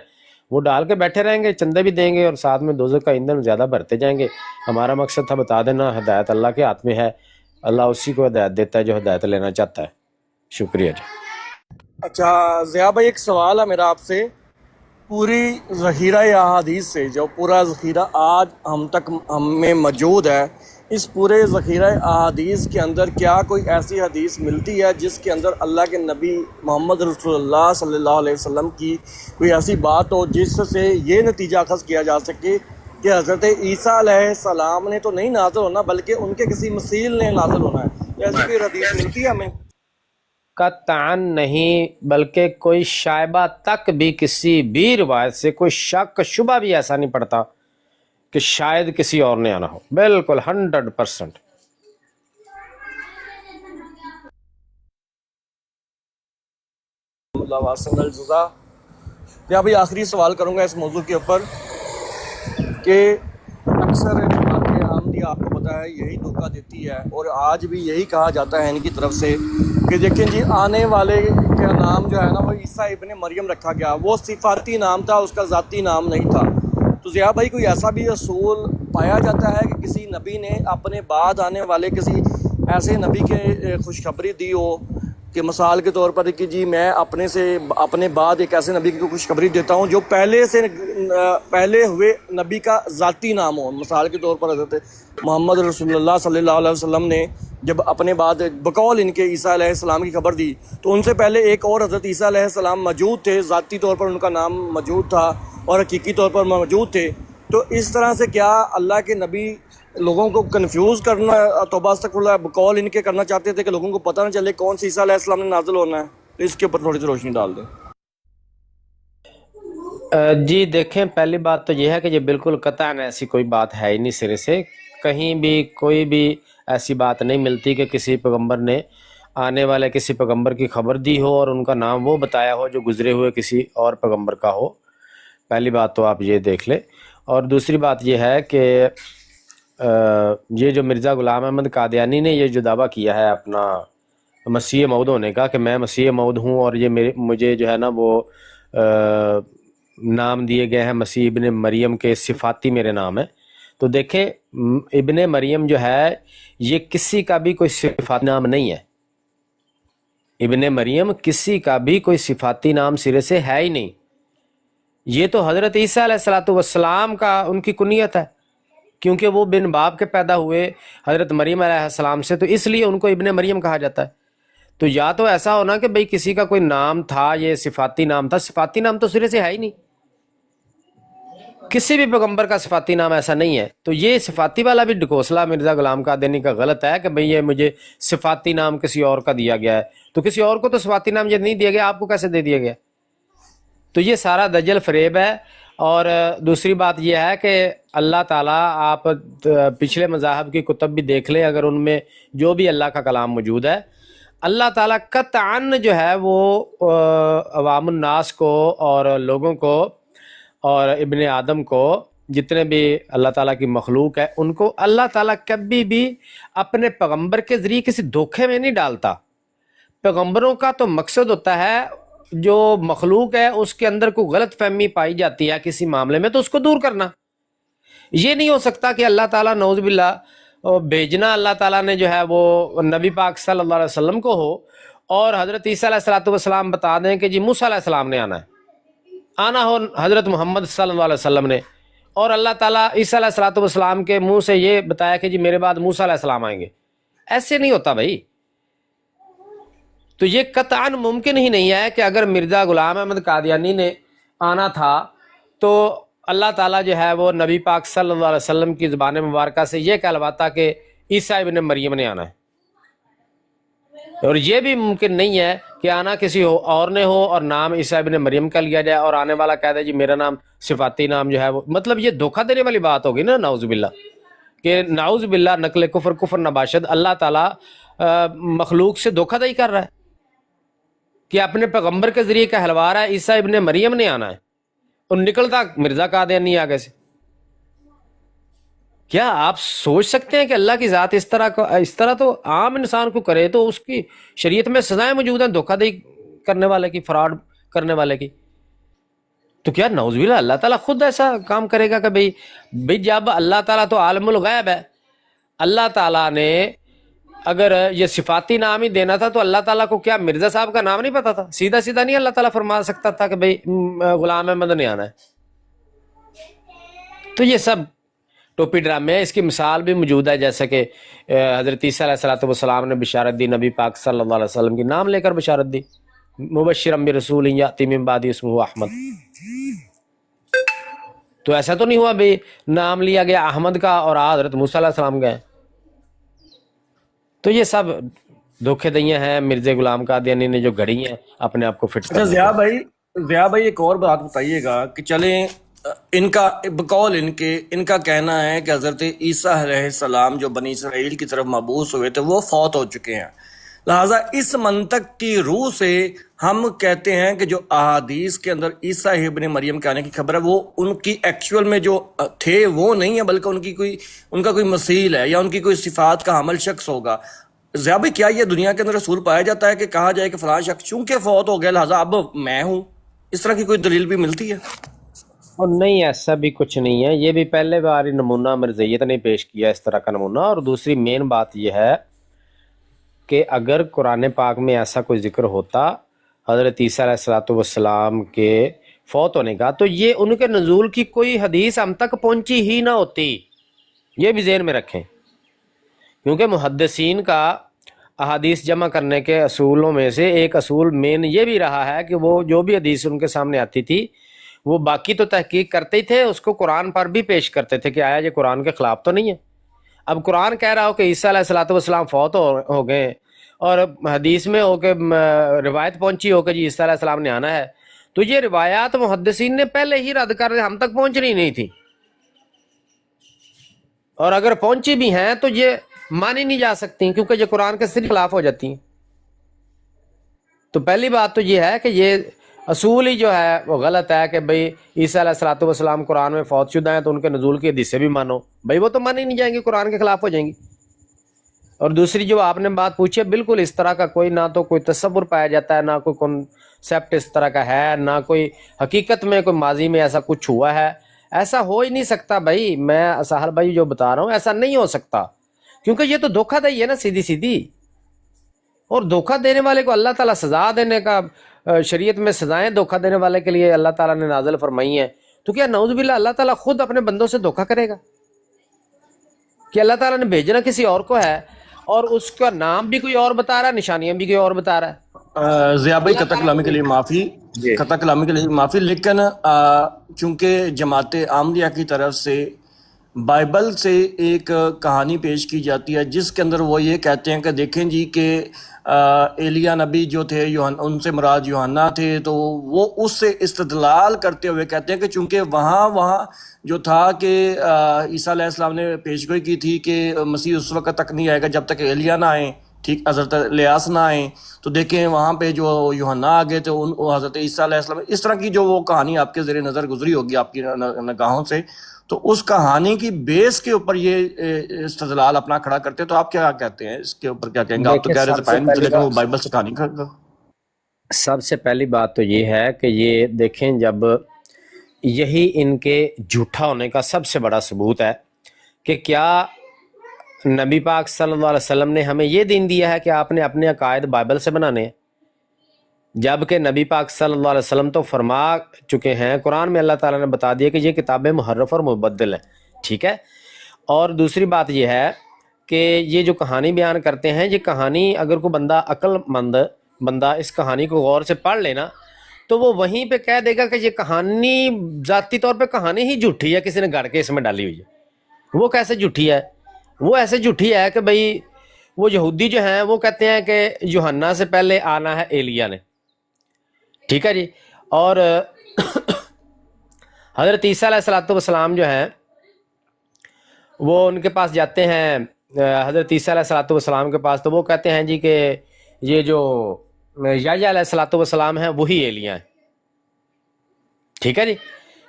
Speaker 4: وہ ڈال کے بیٹھے رہیں گے، چندے بھی دیں گے اور ساتھ میں دوزخ کا ایندھن زیادہ بھرتے جائیں گے. ہمارا مقصد تھا بتا دینا، ہدایت اللہ کے ہاتھ میں ہے. اللہ اسی کو ہدایت دیتا ہے جو ہدایت لینا چاہتا ہے. شکریہ جی.
Speaker 3: اچھا ضیاء بھائی، ایک سوال ہے میرا آپ سے. پوری ذخیرہ احادیث سے جو پورا ذخیرہ آج ہم میں موجود ہے، اس پورے ذخیرہ احادیث کے اندر کیا کوئی ایسی حدیث ملتی ہے جس کے اندر اللہ کے نبی محمد رسول اللہ صلی اللہ علیہ وسلم کی کوئی ایسی بات ہو جس سے یہ نتیجہ اخذ کیا جا سکے کہ حضرت عیسیٰ علیہ السلام نے تو نہیں نازل ہونا بلکہ ان کے کسی مثیل نے نازل ہونا ہے؟ ایسی کوئی حدیث ملتی ہے ہمیں؟
Speaker 4: قطعاً نہیں، بلکہ کوئی شائبہ تک بھی کسی بھی روایت سے کوئی شک شبہ بھی ایسا نہیں پڑتا کہ شاید کسی اور نے آنا ہو. بالکل 100%.
Speaker 3: اللہ واسن الجزا. یا بھائی آخری سوال کروں گا اس موضوع کے اوپر کہ اکثر باتیں آمدی آپ کو پتہ ہے یہی دھوکہ دیتی ہے، اور آج بھی یہی کہا جاتا ہے ان کی طرف سے کہ دیکھیں جی آنے والے کا نام جو ہے نا وہ عیسیٰ ابن مریم رکھا گیا، وہ صفاتی نام تھا، اس کا ذاتی نام نہیں تھا. تو ضیاء بھائی کوئی ایسا بھی اصول پایا جاتا ہے کہ کسی نبی نے اپنے بعد آنے والے کسی ایسے نبی کے خوشخبری دی ہو کہ مثال کے طور پر کہ جی میں اپنے بعد ایک ایسے نبی کی خوشخبری دیتا ہوں جو پہلے ہوئے نبی کا ذاتی نام ہو؟ مثال کے طور پر حضرت محمد رسول اللہ صلی اللہ علیہ وسلم نے جب اپنے بعد بقول ان کے عیسیٰ علیہ السلام کی خبر دی تو ان سے پہلے ایک اور حضرت عیسیٰ علیہ السلام موجود تھے، ذاتی طور پر ان کا نام موجود تھا اور حقیقی طور پر موجود تھے. تو اس طرح سے کیا اللہ کے نبی لوگوں کو کنفیوز کرنا، توبہ استغفراللہ، بقول ان کے کرنا چاہتے تھے کہ لوگوں کو پتہ نہ چلے کون سی عیسیٰ علیہ السلام نے نازل ہونا ہے؟ تو اس کے اوپر تھوڑی سی روشنی ڈال دیں.
Speaker 4: جی دیکھیں، پہلی بات تو یہ ہے کہ یہ بالکل قطعاً ایسی کوئی بات ہے ہی نہیں سرے سے. کہیں بھی کوئی بھی ایسی بات نہیں ملتی کہ کسی پیغمبر نے آنے والے کسی پیغمبر کی خبر دی ہو اور ان کا نام وہ بتایا ہو جو گزرے ہوئے کسی اور پیغمبر کا ہو. پہلی بات تو آپ یہ دیکھ لیں. اور دوسری بات یہ ہے کہ یہ جو مرزا غلام احمد قادیانی نے یہ جو دعویٰ کیا ہے اپنا مسیح موعود ہونے کا کہ میں مسیح موعود ہوں اور یہ مجھے جو ہے نا وہ نام دیے گئے ہیں مسیح ابن مریم کے، صفاتی میرے نام ہے. تو دیکھیں ابن مریم جو ہے یہ کسی کا بھی کوئی صفاتی نام نہیں ہے. ابن مریم کسی کا بھی کوئی صفاتی نام سرے سے ہے ہی نہیں. یہ تو حضرت عیسیٰ علیہ السلام کا ان کی کنیت ہے، کیونکہ وہ بن باپ کے پیدا ہوئے حضرت مریم علیہ السلام سے، تو اس لیے ان کو ابن مریم کہا جاتا ہے. تو یا تو ایسا ہونا کہ بھئی کسی کا کوئی نام تھا، یہ صفاتی نام تھا. صفاتی نام تو سرے سے ہے ہی نہیں، کسی بھی پیغمبر کا صفاتی نام ایسا نہیں ہے. تو یہ صفاتی والا بھی ڈکوسلا مرزا غلام قادیانی کا غلط ہے کہ بھئی یہ مجھے صفاتی نام کسی اور کا دیا گیا ہے. تو کسی اور کو تو صفاتی نام یہ نہیں دیا گیا، آپ کو کیسے دے دیا گیا؟ تو یہ سارا دجل فریب ہے. اور دوسری بات یہ ہے کہ اللہ تعالیٰ، آپ پچھلے مذاہب کی کتب بھی دیکھ لیں، اگر ان میں جو بھی اللہ کا کلام موجود ہے، اللہ تعالیٰ قطعاً جو ہے وہ عوام الناس کو اور لوگوں کو اور ابن آدم کو، جتنے بھی اللہ تعالیٰ کی مخلوق ہے، ان کو اللہ تعالیٰ کبھی بھی اپنے پیغمبر کے ذریعے کسی دھوکے میں نہیں ڈالتا. پیغمبروں کا تو مقصد ہوتا ہے جو مخلوق ہے اس کے اندر کوئی غلط فہمی پائی جاتی ہے کسی معاملے میں تو اس کو دور کرنا. یہ نہیں ہو سکتا کہ اللہ تعالیٰ نعوذ باللہ بھیجنا اللہ تعالیٰ نے جو ہے وہ نبی پاک صلی اللہ علیہ وسلم کو ہو اور حضرت عیسیٰ علیہ السلام بتا دیں کہ جی موسیٰ علیہ السلام نے آنا ہو حضرت محمد صلی اللہ علیہ وسلم نے، اور اللہ تعالیٰ عیسیٰ علیہ السلام کے منہ سے یہ بتایا کہ جی میرے بعد موسیٰ علیہ السلام آئیں گے. ایسے نہیں ہوتا بھائی. تو یہ قطعاً ممکن ہی نہیں ہے کہ اگر مرزا غلام احمد قادیانی نے آنا تھا تو اللہ تعالیٰ جو ہے وہ نبی پاک صلی اللہ علیہ وسلم کی زبان مبارکہ سے یہ کہلواتا کہ عیسیٰ ابن مریم نے آنا ہے، اور یہ بھی ممکن نہیں ہے کہ آنا کسی اور نے ہو اور نام عیسیٰ ابن مریم کا لیا جائے اور آنے والا کہہ دے جی میرا نام صفاتی نام جو ہے وہ، مطلب یہ دھوکہ دینے والی بات ہوگی نا، نعوذ باللہ، کہ نعوذ باللہ نقل کفر نباشد، اللہ تعالیٰ مخلوق سے دھوکہ دہی کر رہا ہے کہ اپنے پیغمبر کے ذریعے کہلوا رہا ہے عیسیٰ ابن مریم نے آنا ہے، اور نکلتا مرزا قادیانی آگے سے۔ کیا آپ سوچ سکتے ہیں کہ اللہ کی ذات اس طرح تو عام انسان کو کرے تو اس کی شریعت میں سزائیں موجود ہیں دھوکہ دہی کرنے والے کی، فراڈ کرنے والے کی؟ تو کیا نعوذ باللہ اللہ تعالیٰ خود ایسا کام کرے گا کہ بھئی جب اللہ تعالیٰ تو عالم الغیب ہے، اللہ تعالیٰ نے اگر یہ صفاتی نام ہی دینا تھا تو اللہ تعالیٰ کو کیا مرزا صاحب کا نام نہیں پتا تھا؟ سیدھا سیدھا نہیں اللہ تعالیٰ فرما سکتا تھا کہ بھئی غلام احمد نے آنا ہے؟ تو یہ سب ٹوپی ڈرامے ہیں۔ اس کی مثال بھی موجود ہے، جیسے کہ حضرت عیسیٰ علیہ السلام نے بشارت دی، نبی پاک صلی اللہ علیہ وسلم کی نام لے کر بشارت دی، مبشرا برسول یاتی من بعدی اسمہ احمد۔ تو ایسا تو نہیں ہوا بھئی نام لیا گیا احمد کا اور حضرت موسیٰ علیہ السلام کا ہے؟ تو یہ سب دھوکے دہیاں ہیں مرزا غلام قادیانی نے جو گھڑی ہیں اپنے آپ کو فٹ
Speaker 3: اچھا ضیاء بھائی ایک اور بات بتائیے گا کہ چلیں ان کا بقول ان کا کہنا ہے کہ حضرت عیسیٰ علیہ السلام جو بنی اسرائیل کی طرف مبعوث ہوئے تھے وہ فوت ہو چکے ہیں، لہٰذا اس منطق کی روح سے ہم کہتے ہیں کہ جو احادیث کے اندر عیسیٰ ابن مریم کے آنے کی خبر ہے وہ ان کی ایکچول میں جو تھے وہ نہیں ہے، بلکہ ان کا کوئی مثیل ہے یا ان کی کوئی صفات کا حامل شخص ہوگا۔ ضیاء بھائی کیا یہ دنیا کے اندر رسول پایا جاتا ہے کہ کہا جائے کہ فلاں شخص چونکہ فوت ہو گیا لہٰذا اب میں ہوں، اس طرح کی کوئی دلیل بھی ملتی ہے؟
Speaker 4: اور نہیں، ایسا بھی کچھ نہیں ہے، یہ بھی پہلے بار نمونہ مرزیت نے پیش کیا اس طرح کا نمونہ۔ اور دوسری مین بات یہ ہے کہ اگر قرآن پاک میں ایسا کوئی ذکر ہوتا حضرت عیسیٰ علیہ السلام کے فوت ہونے کا تو یہ ان کے نزول کی کوئی حدیث ہم تک پہنچی ہی نہ ہوتی، یہ بھی ذہن میں رکھیں، کیونکہ محدثین کا احادیث جمع کرنے کے اصولوں میں سے ایک اصول مین یہ بھی رہا ہے کہ وہ جو بھی حدیث ان کے سامنے آتی تھی وہ باقی تو تحقیق کرتے ہی تھے، اس کو قرآن پر بھی پیش کرتے تھے کہ آیا یہ قرآن کے خلاف تو نہیں ہے۔ اب قرآن کہہ رہا ہو کہ عیسیٰ علیہ السلام فوت ہو گئے اور حدیث میں ہو کہ روایت پہنچی ہو کہ جی عیسیٰ علیہ السلام نے آنا ہے، تو یہ روایات محدثین نے پہلے ہی رد کر ہم تک پہنچنی نہیں تھی، اور اگر پہنچی بھی ہیں تو یہ مانی نہیں جا سکتی کیونکہ یہ قرآن کے صرف خلاف ہو جاتی ہیں۔ تو پہلی بات تو یہ ہے کہ یہ اصول ہی جو ہے وہ غلط ہے کہ بھئی عیسیٰ علیہ السلام قرآن میں فوت شدہ ہیں تو ان کے نزول کی حدیثیں بھی مانو، بھئی وہ تو مانی نہیں جائیں گی، قرآن کے خلاف ہو جائیں گی۔ اور دوسری جو آپ نے بات پوچھی ہے، بالکل اس طرح کا کوئی نہ تو کوئی تصور پایا جاتا ہے، نہ کوئی کنسیپٹ اس طرح کا ہے، نہ کوئی حقیقت میں کوئی ماضی میں ایسا کچھ ہوا ہے، ایسا ہو ہی نہیں سکتا۔ بھائی میں ساحل بھائی جو بتا رہا ہوں ایسا نہیں ہو سکتا، کیونکہ یہ تو دھوکہ دہی ہے نا سیدھی سیدھی، اور دھوکہ دینے والے کو اللہ تعالیٰ سزا دینے کا، شریعت میں سزائیں دھوکہ دینے والے کے لیے اللہ تعالیٰ نے نازل فرمائی ہیں، تو کیا نعوذ باللہ اللہ تعالیٰ خود اپنے بندوں سے دھوکہ کرے گا؟ کہ اللہ تعالیٰ نے بھیجنا کسی اور کو ہے اور اس کا نام بھی کوئی اور بتا رہا ہے، نشانیاں بھی کوئی اور بتا رہا ہے۔
Speaker 3: ضیاء بھائی قطع کلامی کے لیے معافی، لیکن چونکہ جماعت احمدیہ کی طرف سے بائبل سے ایک کہانی پیش کی جاتی ہے جس کے اندر وہ یہ کہتے ہیں کہ دیکھیں جی کہ ایلیا نبی جو تھے ان سے مراد یوحنا تھے، تو وہ اس سے استدلال کرتے ہوئے کہتے ہیں کہ چونکہ وہاں جو تھا کہ عیسیٰ علیہ السلام نے پیشگوئی کی تھی کہ مسیح اس وقت تک نہیں آئے گا جب تک ایلیا نہ آئیں، ٹھیک، حضرت الیاس نہ آئیں، تو دیکھیں وہاں پہ جو یوحنا آ گئے تھے حضرت عیسیٰ علیہ السلام، اس طرح کی جو وہ کہانی آپ کے زیر نظر گزری ہوگی آپ کی نگاہوں سے، تو اس کہانی کی بیس کے اوپر یہ استدلال اپنا کھڑا کرتے ہیں۔ تو آپ کیا کہتے ہیں اس کے اوپر، کیا کہیں گے؟ آپ تو کہہ رہے تھے لیکن وہ بائبل سے کہانی کرتا۔
Speaker 4: سب سے پہلی بات تو یہ ہے کہ یہ دیکھیں، جب یہی ان کے جھوٹا ہونے کا سب سے بڑا ثبوت ہے کہ کیا نبی پاک صلی اللہ علیہ وسلم نے ہمیں یہ دین دیا ہے کہ آپ نے اپنے عقائد بائبل سے بنانے ہیں، جبکہ نبی پاک صلی اللہ علیہ وسلم تو فرما چکے ہیں، قرآن میں اللہ تعالیٰ نے بتا دیا کہ یہ کتابیں محرف اور مبدل ہیں، ٹھیک ہے۔ اور دوسری بات یہ ہے کہ یہ جو کہانی بیان کرتے ہیں، یہ کہانی اگر کوئی بندہ عقل مند بندہ اس کہانی کو غور سے پڑھ لینا تو وہ وہیں پہ کہہ دے گا کہ یہ کہانی ذاتی طور پہ کہانی ہی جھوٹی ہے، کسی نے گھڑ کے اس میں ڈالی ہوئی ہے۔ وہ کیسے جھوٹی ہے؟ وہ ایسے جھوٹی ہے کہ بھئی وہ یہودی جو ہیں وہ کہتے ہیں کہ یوحنا سے پہلے آنا ہے ایلیا نے، ٹھیک ہے جی، اور حضرت عیسیٰ علیہ السلام جو ہیں وہ ان کے پاس جاتے ہیں، حضرت عیسیٰ علیہ السلام کے پاس، تو وہ کہتے ہیں جی کہ یہ جو یحییٰ علیہ السلام ہیں وہی ایلیا ہیں، ٹھیک ہے جی،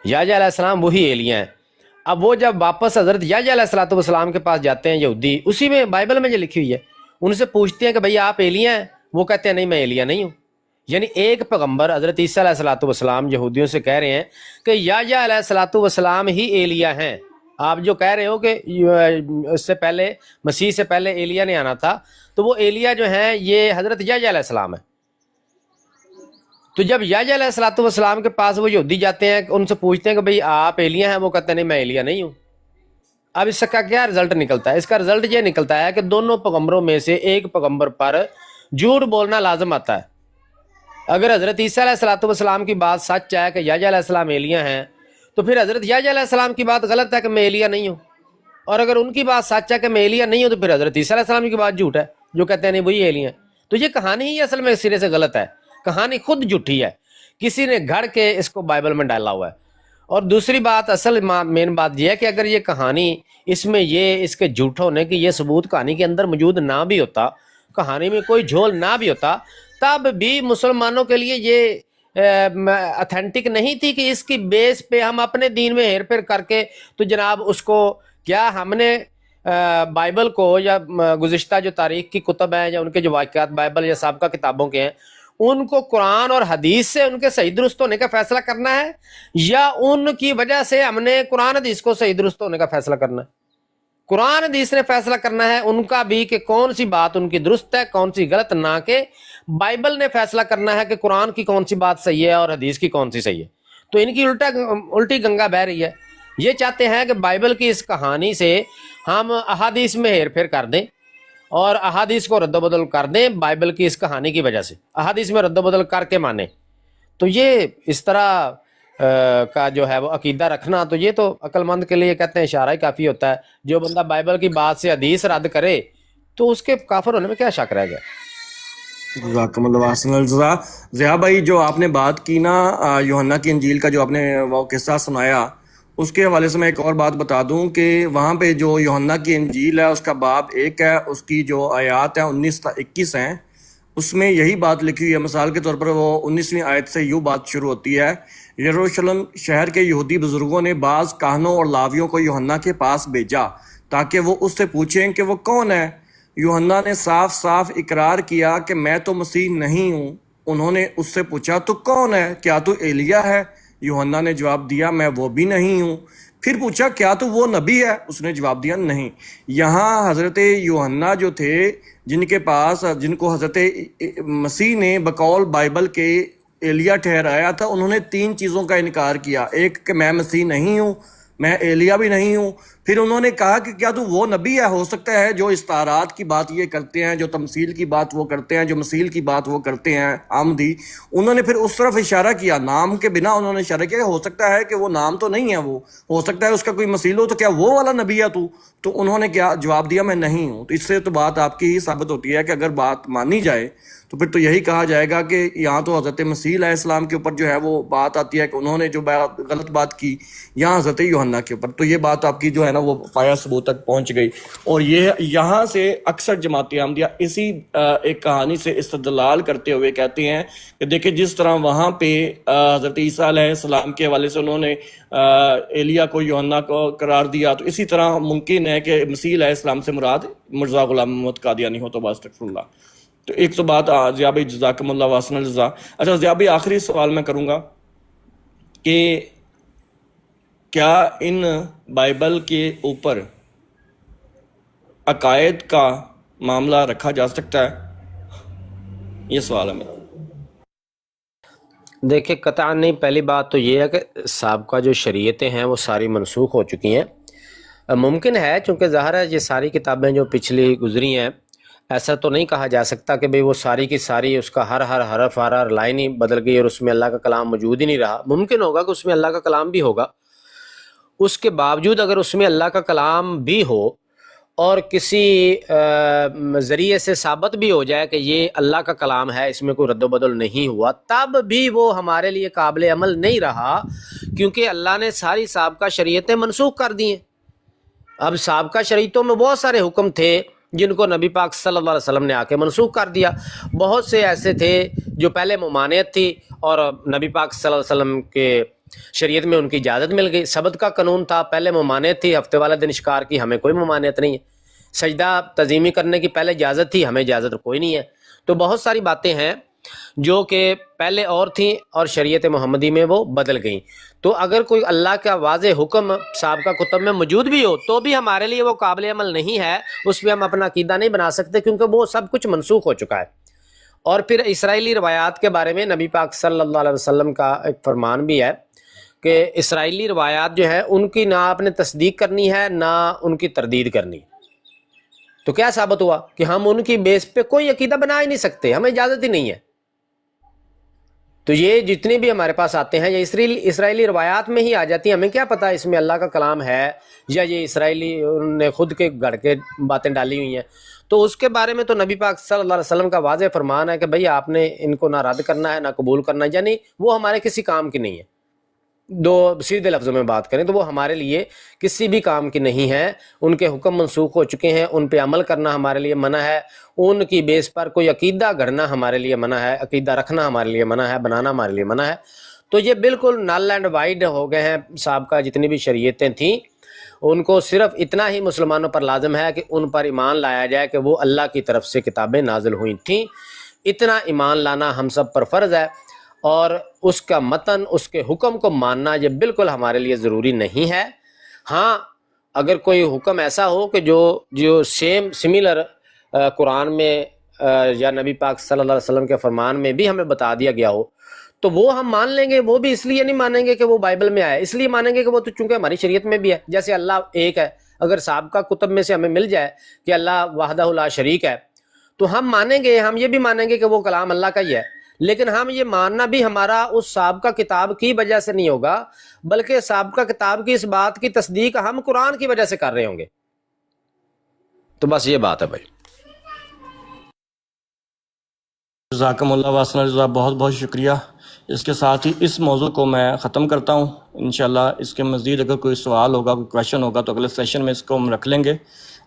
Speaker 4: یحییٰ علیہ السلام وہی ایلیا ہیں۔ اب وہ جب واپس حضرت یحییٰ علیہ السلام کے پاس جاتے ہیں یہودی، اسی میں بائبل میں جو لکھی ہوئی ہے، ان سے پوچھتے ہیں کہ بھئی آپ ایلیا ہیں؟ وہ کہتے ہیں نہیں میں ایلیا نہیں ہوں۔ یعنی ایک پیغمبر حضرت عیسیٰ علیہ السلام یہودیوں سے کہہ رہے ہیں کہ یحییٰ علیہ السلام ہی ایلیا ہیں، آپ جو کہہ رہے ہو کہ اس سے پہلے مسیح سے پہلے ایلیا نے آنا تھا، تو وہ ایلیا جو ہیں یہ حضرت یحییٰ علیہ السلام ہے۔ تو جب یحییٰ علیہ السلام کے پاس وہ یہودی جاتے ہیں، ان سے پوچھتے ہیں کہ بھئی آپ ایلیا ہیں؟ وہ کہتے ہیں نہیں میں ایلیا نہیں ہوں۔ اب اس کا کیا رزلٹ نکلتا ہے؟ اس کا رزلٹ یہ نکلتا ہے کہ دونوں پیغمبروں میں سے ایک پیغمبر پر جھوٹ بولنا لازم آتا ہے۔ اگر حضرت عیسیٰ علیہ السلام کی بات سچ ہے کہ یحییٰ علیہ السلام ایلیا ہیں، تو پھر حضرت یحییٰ علیہ السلام کی بات غلط ہے کہ میں ایلیا نہیں ہوں، اور اگر ان کی بات سچ ہے کہ میں ایلیا نہیں ہوں، تو پھر حضرت عیسیٰ علیہ السلام کی بات جھوٹ ہے جو کہتے ہیں نہیں وہی ایلیا ہیں۔ تو یہ کہانی ہی اصل میں سرے سے غلط ہے، کہانی خود جھوٹی ہے، کسی نے گھڑ کے اس کو بائبل میں ڈالا ہوا ہے۔ اور دوسری بات، اصل مین بات یہ ہے کہ اگر یہ کہانی اس میں یہ اس کے جھوٹ ہونے کی یہ ثبوت کہانی کے اندر موجود نہ بھی ہوتا، کہانی میں کوئی جھول نہ بھی ہوتا، تب بھی مسلمانوں کے لیے یہ اتھینٹک نہیں تھی کہ اس کی بیس پہ ہم اپنے دین میں ہیر پھیر کر کے تو جناب اس کو کیا ہم نے بائبل کو یا گزشتہ جو تاریخ کی کتب ہیں یا ان کے جو واقعات بائبل یا سابقہ کتابوں کے ہیں ان کو قرآن اور حدیث سے ان کے صحیح درست ہونے کا فیصلہ کرنا ہے، یا ان کی وجہ سے ہم نے قرآن حدیث کو صحیح درست ہونے کا فیصلہ کرنا ہے؟ قرآن حدیث نے فیصلہ کرنا ہے ان کا بھی کہ کون سی بات ان کی درست ہے کون سی غلط، نہ کہ بائبل نے فیصلہ کرنا ہے کہ قرآن کی کون سی بات صحیح ہے اور حدیث کی کون سی صحیح ہے۔ تو ان کی الٹی گنگا بہہ رہی ہے۔ یہ چاہتے ہیں کہ بائبل کی اس کہانی سے ہم احادیث میں ہیر پھیر کر دیں اور احادیث کو رد و بدل کر دیں بائبل کی اس کہانی کی وجہ سے، احادیث میں رد و بدل کر کے مانیں۔ تو یہ اس طرح کا جو ہے وہ عقیدہ رکھنا، تو یہ تو عقل مند کے لیے کہتے ہیں اشارہ ہی کافی ہوتا ہے۔ جو بندہ بائبل کی بات سے حدیث رد کرے تو اس کے کافر ہونے میں کیا شک رہ گیا؟
Speaker 3: جزاکم اللہ احسن الجزا۔ ضیاء بھائی جو آپ نے بات کی نا یوحنا کی انجیل کا جو آپ نے وہ قصہ سنایا، اس کے حوالے سے میں ایک اور بات بتا دوں کہ وہاں پہ جو یوحنا کی انجیل ہے اس کا باب 1 ہے، اس کی جو آیات ہیں 19 تا 21 ہیں، اس میں یہی بات لکھی ہوئی ہے۔ مثال کے طور پر وہ 19ویں آیت سے یوں بات شروع ہوتی ہے، یروشلم شہر کے یہودی بزرگوں نے بعض کاہنوں اور لاویوں کو یوحنا کے پاس بھیجا تاکہ وہ اس سے پوچھیں کہ وہ کون ہے۔ یوحنا نے صاف صاف اقرار کیا کہ میں تو مسیح نہیں ہوں۔ انہوں نے اس سے پوچھا تو کون ہے؟ کیا تو ایلیا ہے؟ یوحنا نے جواب دیا میں وہ بھی نہیں ہوں۔ پھر پوچھا کیا تو وہ نبی ہے؟ اس نے جواب دیا نہیں۔ یہاں حضرت یوحنا جو تھے جن کو حضرت مسیح نے بقول بائبل کے ایلیا ٹھہرایا تھا، انہوں نے 3 چیزوں کا انکار کیا۔ ایک کہ میں مسیح نہیں ہوں، میں ایلیا بھی نہیں ہوں۔ پھر انہوں نے کہا کہ کیا تو وہ نبی ہے؟ ہو سکتا ہے جو استعارات کی بات یہ کرتے ہیں، جو تمثیل کی بات وہ کرتے ہیں، جو مثیل کی بات وہ کرتے ہیں آمدی، انہوں نے پھر اس طرف اشارہ کیا، نام کے بنا انہوں نے اشارہ کیا کہ ہو سکتا ہے کہ وہ نام تو نہیں ہے، وہ ہو سکتا ہے اس کا کوئی مثیل ہو، تو کیا وہ والا نبی ہے تو انہوں نے کیا جواب دیا میں نہیں ہوں۔ تو اس سے تو بات آپ کی ہی ثابت ہوتی ہے کہ اگر بات مانی جائے تو پھر تو یہی کہا جائے گا کہ یہاں تو حضرت مسیح علیہ السلام کے اوپر جو ہے وہ بات آتی ہے کہ انہوں نے جو غلط بات کی، یہاں حضرت یوحنا کے اوپر، تو یہ بات آپ کی جو ہے نا وہ پایا ثبوت تک پہنچ گئی۔ اور یہ یہاں سے اکثر جماعت احمدیہ اسی ایک کہانی سے استدلال کرتے ہوئے کہتے ہیں کہ دیکھیں جس طرح وہاں پہ حضرت عیسیٰ علیہ السلام کے حوالے سے انہوں نے ایلیا کو یوحنا کو قرار دیا، تو اسی طرح ممکن ہے کہ مسیح علیہ السلام سے مراد مرزا غلام محمد قادیانی ہو، تو استغفر اللہ۔ تو ایک تو بات ضیاء بھائی جزاکم اللہ واحسن الجزا۔ اچھا ضیاء بھائی آخری سوال میں کروں گا کہ کیا ان بائبل کے اوپر عقائد کا معاملہ رکھا جا سکتا ہے؟ یہ سوال ہے میرا۔
Speaker 4: دیکھیں قطعا نہیں، پہلی بات تو یہ ہے کہ سابقہ جو شریعتیں ہیں وہ ساری منسوخ ہو چکی ہیں۔ ممکن ہے چونکہ ظاہر ہے یہ ساری کتابیں جو پچھلی گزری ہیں ایسا تو نہیں کہا جا سکتا کہ بھئی وہ ساری کی ساری اس کا ہر حرف ہر لائن ہی بدل گئی اور اس میں اللہ کا کلام موجود ہی نہیں رہا۔ ممکن ہوگا کہ اس میں اللہ کا کلام بھی ہوگا، اس کے باوجود اگر اس میں اللہ کا کلام بھی ہو اور کسی ذریعے سے ثابت بھی ہو جائے کہ یہ اللہ کا کلام ہے، اس میں کوئی رد و بدل نہیں ہوا، تب بھی وہ ہمارے لیے قابل عمل نہیں رہا، کیونکہ اللہ نے ساری سابقہ شریعتیں منسوخ کر دی ہیں۔ اب سابقہ شریعتوں میں بہت سارے حکم تھے جن کو نبی پاک صلی اللہ علیہ وسلم نے آ کے منسوخ کر دیا۔ بہت سے ایسے تھے جو پہلے ممانعت تھی اور نبی پاک صلی اللہ علیہ وسلم کے شریعت میں ان کی اجازت مل گئی۔ سبت کا قانون تھا، پہلے ممانعت تھی، ہفتے والے دن شکار کی، ہمیں کوئی ممانعت نہیں ہے۔ سجدہ تعظیمی کرنے کی پہلے اجازت تھی، ہمیں اجازت کوئی نہیں ہے۔ تو بہت ساری باتیں ہیں جو کہ پہلے اور تھیں اور شریعت محمدی میں وہ بدل گئیں۔ تو اگر کوئی اللہ کا واضح حکم سابقہ کتب میں موجود بھی ہو تو بھی ہمارے لیے وہ قابل عمل نہیں ہے، اس پہ ہم اپنا عقیدہ نہیں بنا سکتے، کیونکہ وہ سب کچھ منسوخ ہو چکا ہے۔ اور پھر اسرائیلی روایات کے بارے میں نبی پاک صلی اللہ علیہ وسلم کا ایک فرمان بھی ہے کہ اسرائیلی روایات جو ہیں ان کی نہ آپ نے تصدیق کرنی ہے نہ ان کی تردید کرنی۔ تو کیا ثابت ہوا کہ ہم ان کی بیس پہ کوئی عقیدہ بنا ہی نہیں سکتے، ہمیں اجازت ہی نہیں ہے۔ تو یہ جتنے بھی ہمارے پاس آتے ہیں یہ اسرائیلی روایات میں ہی آ جاتی ہیں، ہمیں کیا پتہ اس میں اللہ کا کلام ہے یا یہ اسرائیلی انہوں نے خود کے گھڑ کے باتیں ڈالی ہوئی ہیں۔ تو اس کے بارے میں تو نبی پاک صلی اللہ علیہ وسلم کا واضح فرمان ہے کہ بھئی آپ نے ان کو نہ رد کرنا ہے نہ قبول کرنا ہے، یعنی وہ ہمارے کسی کام کی نہیں ہے۔ دو سیدھے لفظوں میں بات کریں تو وہ ہمارے لیے کسی بھی کام کی نہیں ہے، ان کے حکم منسوخ ہو چکے ہیں، ان پہ عمل کرنا ہمارے لیے منع ہے، ان کی بیس پر کوئی عقیدہ گھڑنا ہمارے لیے منع ہے، عقیدہ رکھنا ہمارے لیے منع ہے، بنانا ہمارے لیے منع ہے۔ تو یہ بالکل نل اینڈ وائڈ ہو گئے ہیں۔ سابقہ جتنی بھی شریعتیں تھیں ان کو صرف اتنا ہی مسلمانوں پر لازم ہے کہ ان پر ایمان لایا جائے کہ وہ اللہ کی طرف سے کتابیں نازل ہوئی تھیں، اتنا ایمان لانا ہم سب پر فرض ہے، اور اس کا متن اس کے حکم کو ماننا یہ بالکل ہمارے لیے ضروری نہیں ہے۔ ہاں اگر کوئی حکم ایسا ہو کہ جو سملر قرآن میں یا نبی پاک صلی اللہ علیہ وسلم کے فرمان میں بھی ہمیں بتا دیا گیا ہو تو وہ ہم مان لیں گے، وہ بھی اس لیے نہیں مانیں گے کہ وہ بائبل میں آیا، اس لیے مانیں گے کہ وہ تو چونکہ ہماری شریعت میں بھی ہے۔ جیسے اللہ ایک ہے، اگر سابقہ کتب میں سے ہمیں مل جائے کہ اللہ وحدہ لا شریک ہے تو ہم مانیں گے، ہم یہ بھی مانیں گے کہ وہ کلام اللہ کا ہی ہے، لیکن ہم یہ ماننا بھی ہمارا اس سابقہ کتاب کی وجہ سے نہیں ہوگا، بلکہ سابقہ کتاب کی اس بات کی تصدیق ہم قرآن کی وجہ سے کر رہے ہوں گے۔ تو بس یہ بات ہے بھائی۔
Speaker 3: جزاکم اللہ واسنا جزا، بہت بہت شکریہ۔ اس کے ساتھ ہی اس موضوع کو میں ختم کرتا ہوں۔ انشاءاللہ اس کے مزید اگر کوئی سوال ہوگا، کوئی کویشچن ہوگا تو اگلے سیشن میں اس کو ہم رکھ لیں گے،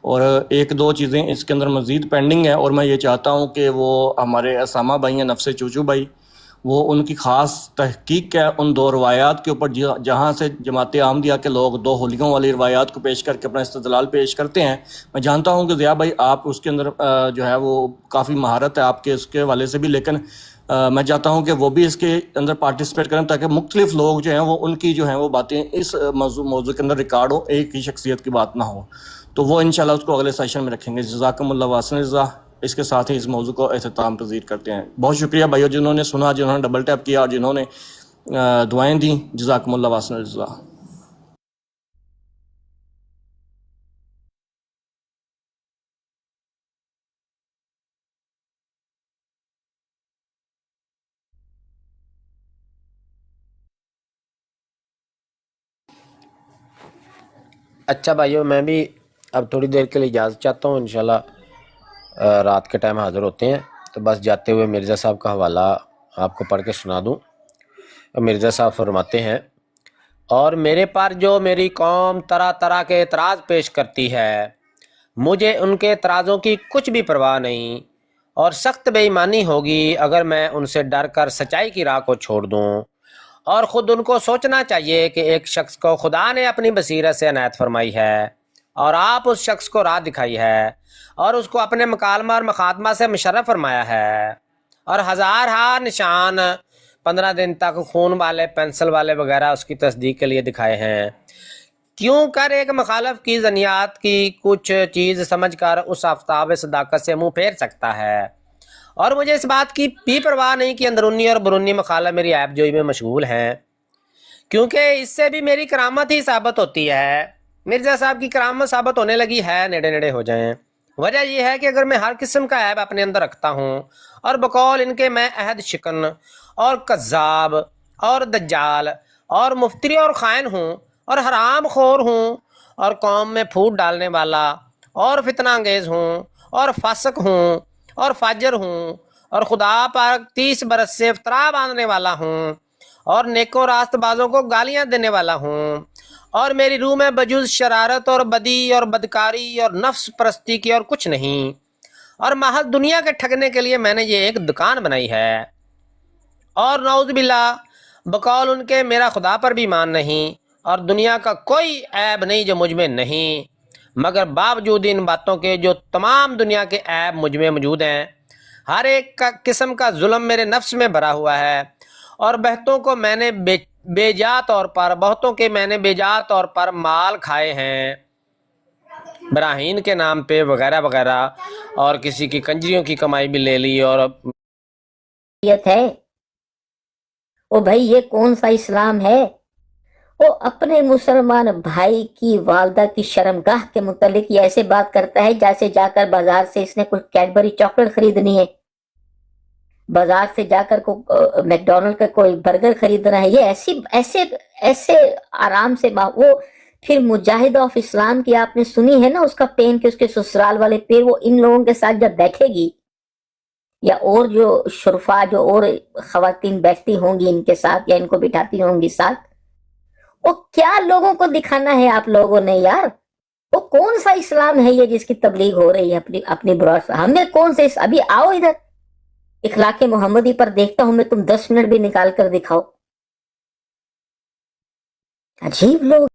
Speaker 3: اور ایک دو چیزیں اس کے اندر مزید پینڈنگ ہیں، اور میں یہ چاہتا ہوں کہ وہ ہمارے اسامہ بھائی ہیں، نفس چوچو بھائی، وہ ان کی خاص تحقیق ہے ان دو روایات کے اوپر جہاں سے جماعت احمدیہ کے لوگ دو ہولیوں والی روایات کو پیش کر کے اپنا استدلال پیش کرتے ہیں۔ میں جانتا ہوں کہ ضیاء بھائی آپ اس کے اندر جو ہے وہ کافی مہارت ہے آپ کے اس کے حوالے سے بھی، لیکن میں چاہتا ہوں کہ وہ بھی اس کے اندر پارٹیسپیٹ کریں تاکہ مختلف لوگ جو ہیں وہ ان کی جو ہیں وہ باتیں اس موضوع کے اندر ریکارڈ ہو، ایک ہی شخصیت کی بات نہ ہو۔ تو وہ انشاءاللہ اس کو اگلے سیشن میں رکھیں گے۔ جزاکم اللہ واسن جزا۔ اس کے ساتھ ہی اس موضوع کو اختتام پذیر کرتے ہیں۔ بہت شکریہ بھائیو جنہوں نے سنا، جنہوں نے ڈبل ٹیپ کیا اور جنہوں نے دعائیں دیں۔ جزاکم اللہ واسن جزا۔
Speaker 4: اچھا بھائیو، میں بھی اب تھوڑی دیر کے لیے اجازت چاہتا ہوں، انشاءاللہ رات کے ٹائم حاضر ہوتے ہیں، تو بس جاتے ہوئے مرزا صاحب کا حوالہ آپ کو پڑھ کے سنا دوں۔ مرزا صاحب فرماتے ہیں، اور میرے پر جو میری قوم طرح طرح کے اعتراض پیش کرتی ہے، مجھے ان کے اعتراضوں کی کچھ بھی پرواہ نہیں، اور سخت بے ایمانی ہوگی اگر میں ان سے ڈر کر سچائی کی راہ کو چھوڑ دوں، اور خود ان کو سوچنا چاہیے کہ ایک شخص کو خدا نے اپنی بصیرت سے عنایت فرمائی ہے، اور آپ اس شخص کو راہ دکھائی ہے، اور اس کو اپنے مکالمہ اور مخاطمہ سے مشرف فرمایا ہے، اور ہزار ہا نشان 15 دن تک خون والے، پینسل والے وغیرہ اس کی تصدیق کے لیے دکھائے ہیں۔ کیوں کر ایک مخالف کی ظنیات کی کچھ چیز سمجھ کر اس آفتاب صداقت سے منہ پھیر سکتا ہے، اور مجھے اس بات کی بھی پرواہ نہیں کہ اندرونی اور برونی مخالف میری عیب جوئی میں مشغول ہیں، کیونکہ اس سے بھی میری کرامت ہی ثابت ہوتی ہے۔ مرزا صاحب کی کرامت ثابت ہونے لگی ہے، نیڑے نیڑے ہو جائیں۔ وجہ یہ ہے کہ اگر میں ہر قسم کا عیب اپنے اندر رکھتا ہوں اور بقول ان کے میں عہد شکن اور کذاب اور دجال اور مفتری اور خائن ہوں اور حرام خور ہوں اور قوم میں پھوٹ ڈالنے والا اور فتنہ انگیز ہوں اور فاسق ہوں اور فاجر ہوں اور خدا پر 30 برس سے افطرا باندھنے والا ہوں اور نیکوں راست بازوں کو گالیاں دینے والا ہوں اور میری روح میں بجز شرارت اور بدی اور بدکاری اور نفس پرستی کی اور کچھ نہیں، اور محض دنیا کے ٹھگنے کے لیے میں نے یہ ایک دکان بنائی ہے، اور نعوذ باللہ بقول ان کے میرا خدا پر بھی ایمان نہیں اور دنیا کا کوئی عیب نہیں جو مجھ میں نہیں، مگر باوجود ان باتوں کے جو تمام دنیا کے عیب مجھ میں موجود ہیں، ہر ایک کا قسم کا ظلم میرے نفس میں بھرا ہوا ہے، اور بہتوں کو میں نے بے جا طور پر بہتوں کے میں نے بے جا طور پر مال کھائے ہیں براہین کے نام پہ وغیرہ وغیرہ، اور کسی کی کنجریوں کی کمائی بھی لے لی، اور
Speaker 5: ہے او بھائی یہ کون سا اسلام ہے؟ وہ اپنے مسلمان بھائی کی والدہ کی شرمگاہ کے متعلق یہ ایسے بات کرتا ہے جیسے جا کر بازار سے اس نے کوئی کیڈبری چاکلیٹ خریدنی ہے، بازار سے جا کر میک ڈونلڈ کا کوئی برگر خریدنا ہے۔ یہ ایسے آرام سے وہ پھر مجاہد آف اسلام کی آپ نے سنی ہے نا، اس کا پین کہ اس کے سسرال والے پیر، وہ ان لوگوں کے ساتھ جب بیٹھے گی یا اور جو شرفا جو اور خواتین بیٹھتی ہوں گی ان کے ساتھ یا ان کو بٹھاتی ہوں گی ساتھ، وہ کیا لوگوں کو دکھانا ہے آپ لوگوں نے یار؟ وہ کون سا اسلام ہے یہ جس کی تبلیغ ہو رہی ہے اپنی براڈ؟ ہمیں کون سے ابھی آؤ ادھر اخلاق محمدی پر دیکھتا ہوں میں، تم 10 منٹ بھی نکال کر دکھاؤ۔ عجیب لوگ